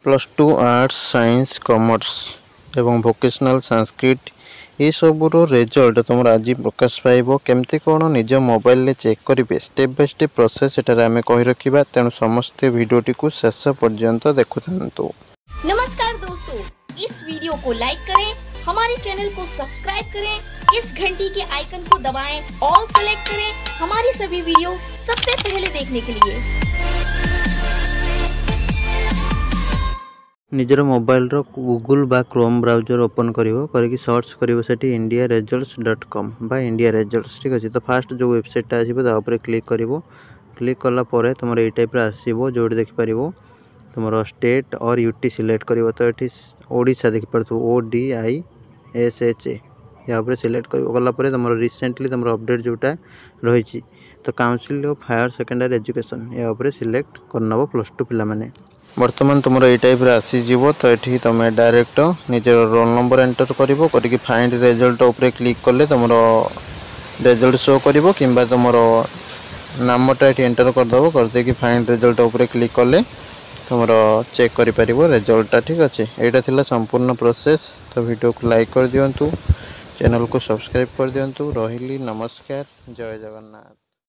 +2 arts science commerce एवं vocational Sanskrit ये सबूर result तुम आज प्रकाश पाइब केमती कौन निज मोबाइल रे चेक करेंगे स्टेप बाय स्टेप प्रोसेस एटारे आमे कहि रखिबा तेणु समस्ते वीडियोटी को शेष पर्यंत देखु थांतु। नमस्कार दोस्तों, इस वीडियो को लाइक करें, हमारे चैनल को सब्सक्राइब करें, इस घंटी के आइकन को दबाएं, ऑल सेलेक्ट करें हमारी सभी वीडियो सबसे पहले देखने के लिए। निजर मोबाइल रो गूगल बा क्रोम ब्राउजर ओपन करिवो करके सर्च करिवो सेठी indiaresults.com बा इंडिया रिजल्ट्स ठीक अछि। तो फास्ट जो वेबसाइट आसीबो ता ऊपर क्लिक करिवो। क्लिक करला परे तुमर ए टाइप रा आसीबो जोडी देखि परिवो तुमर स्टेट और यूटी सिलेक्ट करिवो। तो एठी ओडिसा देखि परथु ODISHA या ऊपर सिलेक्ट करिवो गला परे तुमर रिसेंटली तुमर अपडेट जोटा रहिछि तो council of higher secondary education या ऊपर सिलेक्ट करनबो +2 पिला माने। बर्तमान तुम ये टाइप आसीज तो ये तुम डायरेक्ट निजर रोल नंबर एंटर करिवो करके फाइंड रिजल्ट ऊपर क्लिक कले तुम रिजल्ट शो करिवो किंबा तुम नामटा ये एंटर करदेव करदे कि फाइंड रिजल्ट ऊपर क्लिक कले तुम चेक कर रिजल्टा ठीक अच्छे। यहाँ थिला संपूर्ण प्रोसेस। तो वीडियो को लाइक कर दिंतु, चैनल को सब्सक्राइब कर दिंतु। रही नमस्कार, जय जगन्नाथ।